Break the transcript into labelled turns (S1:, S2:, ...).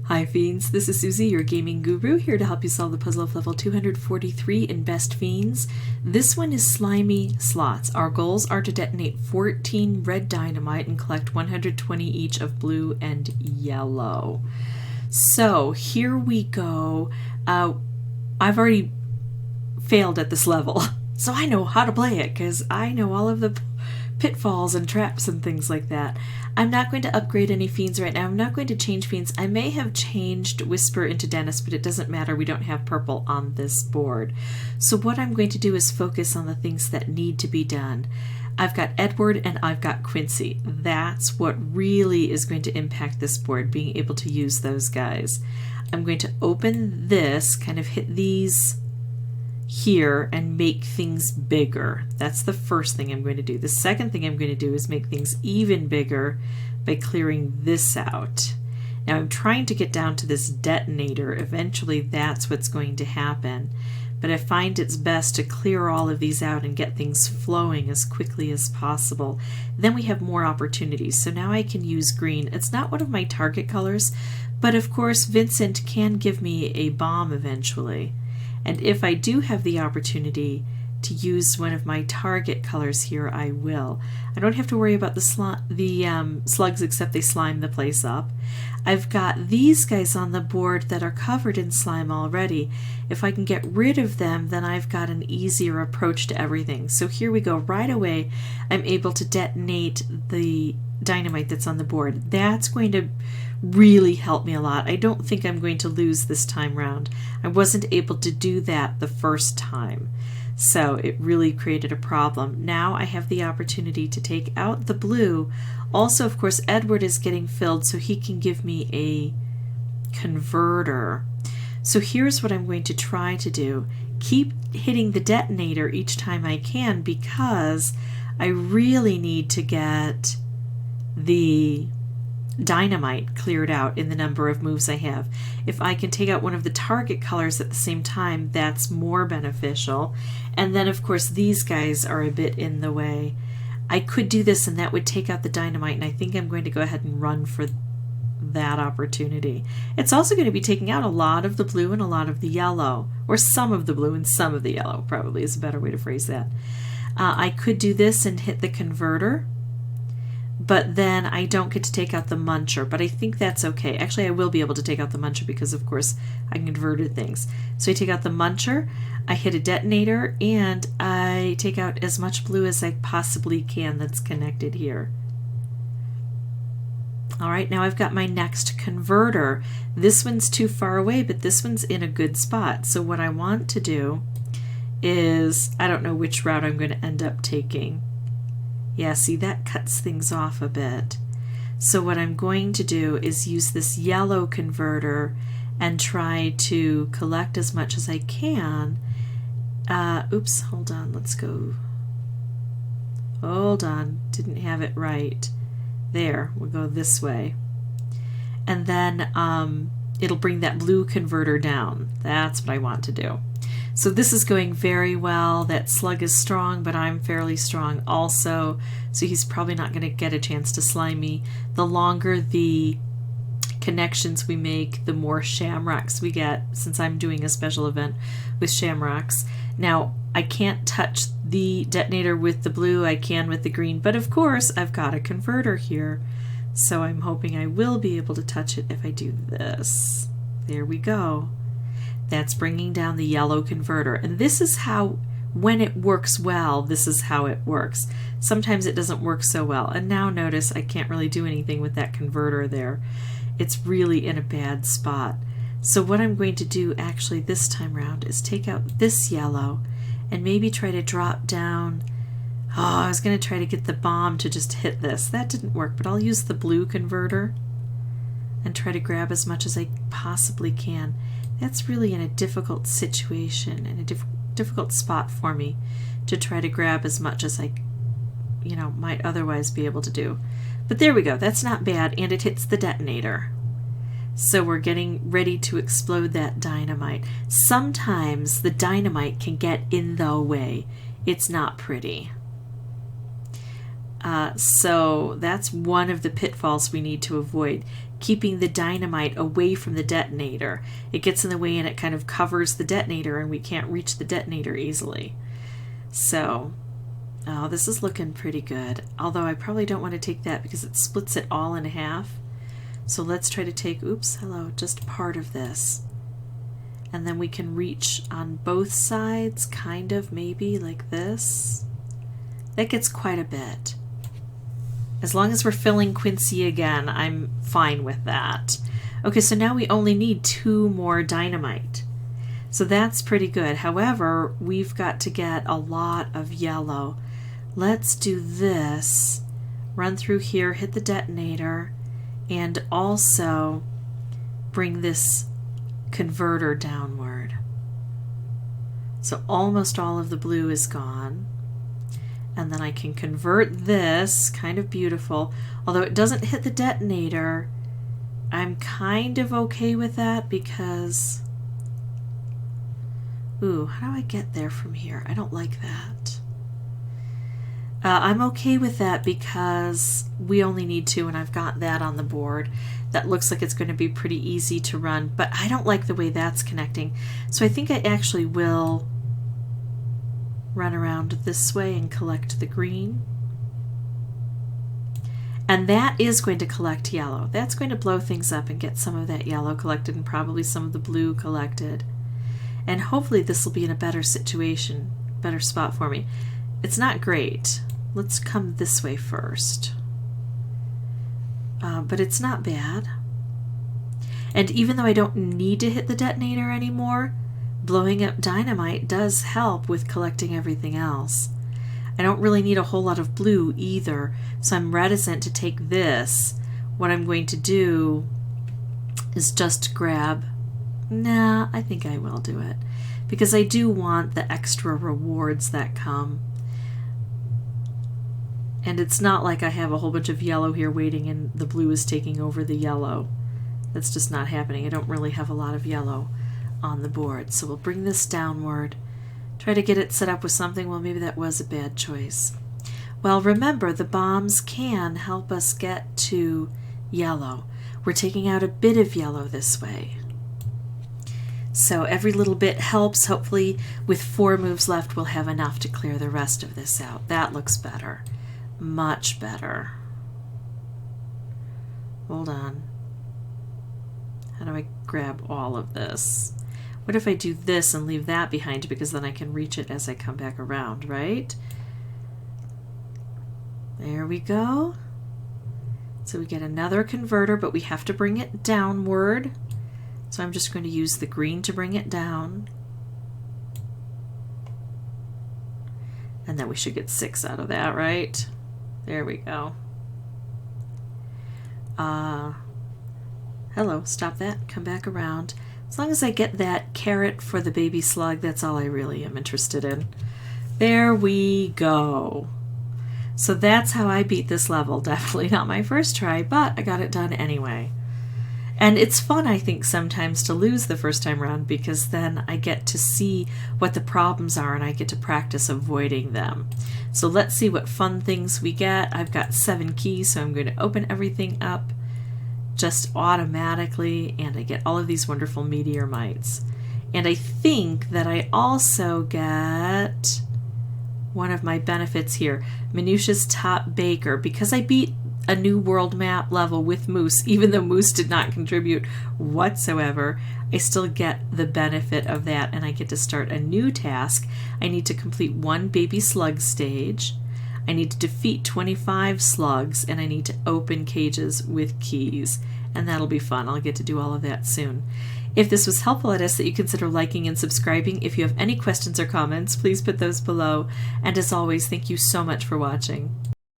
S1: Hi Fiends, this is Susie, your gaming guru, here to help you solve the puzzle of level 243 in Best Fiends. This one is Slimy Slots. Our goals are to detonate 14 red dynamite and collect 120 each of blue and yellow. So here we go. I've already failed at this level, so I know how to play it because I know all of the pitfalls and traps and things like that. I'm not going to upgrade any Fiends right now. I'm not going to change Fiends. I may have changed Whisper into Dennis, but it doesn't matter. We don't have purple on this board. So what I'm going to do is focus on the things that need to be done. I've got Edward and I've got Quincy. That's what really is going to impact this board, being able to use those guys. I'm going to open this, kind of hit these here and make things bigger. That's the first thing I'm going to do. The second thing I'm going to do is make things even bigger by clearing this out. Now I'm trying to get down to this detonator. Eventually that's what's going to happen. But I find it's best to clear all of these out and get things flowing as quickly as possible. Then we have more opportunities. So now I can use green. It's not one of my target colors, but of course Vincent can give me a bomb eventually. And if I do have the opportunity to use one of my target colors here, I will. I don't have to worry about the slugs, except they slime the place up. I've got these guys on the board that are covered in slime already. If I can get rid of them, then I've got an easier approach to everything. So here we go. Right away, I'm able to detonate the dynamite that's on the board. That's going to really help me a lot. I don't think I'm going to lose this time round. I wasn't able to do that the first time, so it really created a problem. Now I have the opportunity to take out the blue. Also, of course, Edward is getting filled, so he can give me a converter. So here's what I'm going to try to do. Keep hitting the detonator each time I can, because I really need to get the dynamite cleared out in the number of moves I have. If I can take out one of the target colors at the same time, that's more beneficial. And then of course these guys are a bit in the way. I could do this and that would take out the dynamite, and I think I'm going to go ahead and run for that opportunity. It's also going to be taking out a lot of the blue and a lot of the yellow, or some of the blue and some of the yellow, probably is a better way to phrase that. I could do this and hit the converter, but then I don't get to take out the muncher, but I think that's okay. Actually, I will be able to take out the muncher because, of course, I converted things. So I take out the muncher, I hit a detonator, and I take out as much blue as I possibly can that's connected here. All right, now I've got my next converter. This one's too far away, but this one's in a good spot. So what I want to do is, I don't know which route I'm going to end up taking. Yeah, see, that cuts things off a bit. So what I'm going to do is use this yellow converter and try to collect as much as I can. Oops, hold on, let's go. Hold on, didn't have it right. There, we'll go this way. And then it'll bring that blue converter down. That's what I want to do. So this is going very well. That slug is strong, but I'm fairly strong also, so he's probably not going to get a chance to slime me. The longer the connections we make, the more shamrocks we get, since I'm doing a special event with shamrocks. Now, I can't touch the detonator with the blue, I can with the green, but of course I've got a converter here, so I'm hoping I will be able to touch it if I do this. There we go. That's bringing down the yellow converter. And this is how, when it works well, this is how it works. Sometimes it doesn't work so well. And now notice I can't really do anything with that converter there. It's really in a bad spot. So what I'm going to do actually this time around is take out this yellow and maybe try to drop down. Oh, I was going to try to get the bomb to just hit this. That didn't work, but I'll use the blue converter and try to grab as much as I possibly can. That's really in a difficult situation and a difficult spot for me to try to grab as much as I, might otherwise be able to do. But there we go. That's not bad, and it hits the detonator. So we're getting ready to explode that dynamite. Sometimes the dynamite can get in the way. It's not pretty. So that's one of the pitfalls we need to avoid. keeping the dynamite away from the detonator. It gets in the way and it kind of covers the detonator and we can't reach the detonator easily. So, oh, this is looking pretty good. Although I probably don't want to take that because it splits it all in half. So let's try to take, oops, hello, just part of this. And then we can reach on both sides, kind of, maybe, like this. That gets quite a bit. As long as we're filling Quincy again, I'm fine with that. Okay, so now we only need 2 more dynamite. So that's pretty good. However, we've got to get a lot of yellow. Let's do this. Run through here, hit the detonator, and also bring this converter downward. So almost all of the blue is gone. And then I can convert this, kind of beautiful. Although it doesn't hit the detonator, I'm kind of okay with that because, ooh, how do I get there from here? I don't like that. I'm okay with that because we only need 2 and I've got that on the board. That looks like it's going to be pretty easy to run, but I don't like the way that's connecting. So I think I actually will run around this way and collect the green. And that is going to collect yellow. That's going to blow things up and get some of that yellow collected and probably some of the blue collected. And hopefully this will be in a better situation, better spot for me. It's not great. Let's come this way first. But it's not bad. And even though I don't need to hit the detonator anymore, blowing up dynamite does help with collecting everything else. I don't really need a whole lot of blue either, so I'm reticent to take this. What I'm going to do is just grab... Nah, I think I will do it. Because I do want the extra rewards that come. And it's not like I have a whole bunch of yellow here waiting and the blue is taking over the yellow. That's just not happening. I don't really have a lot of yellow on the board. So we'll bring this downward. Try to get it set up with something. Well, maybe that was a bad choice. Well, remember, the bombs can help us get to yellow. We're taking out a bit of yellow this way. So every little bit helps. Hopefully with 4 moves left, we'll have enough to clear the rest of this out. That looks better. Much better. Hold on. How do I grab all of this? What if I do this and leave that behind, because then I can reach it as I come back around, right? There we go. So we get another converter, but we have to bring it downward. So I'm just going to use the green to bring it down. And then we should get 6 out of that, right? There we go. Hello, stop that, come back around. As long as I get that carrot for the baby slug, that's all I really am interested in. There we go. So that's how I beat this level. Definitely not my first try, but I got it done anyway. And it's fun, I think, sometimes to lose the first time around, because then I get to see what the problems are and I get to practice avoiding them. So let's see what fun things we get. I've got 7 keys, so I'm going to open everything up just automatically, and I get all of these wonderful meteor mites. And I think that I also get one of my benefits here, Minutia's Top Baker, because I beat a new world map level with Moose. Even though Moose did not contribute whatsoever, I still get the benefit of that, and I get to start a new task. I need to complete 1 baby slug stage. I need to defeat 25 slugs, and I need to open cages with keys. And that'll be fun. I'll get to do all of that soon. If this was helpful, I'd ask that you consider liking and subscribing. If you have any questions or comments, please put those below. And as always, thank you so much for watching.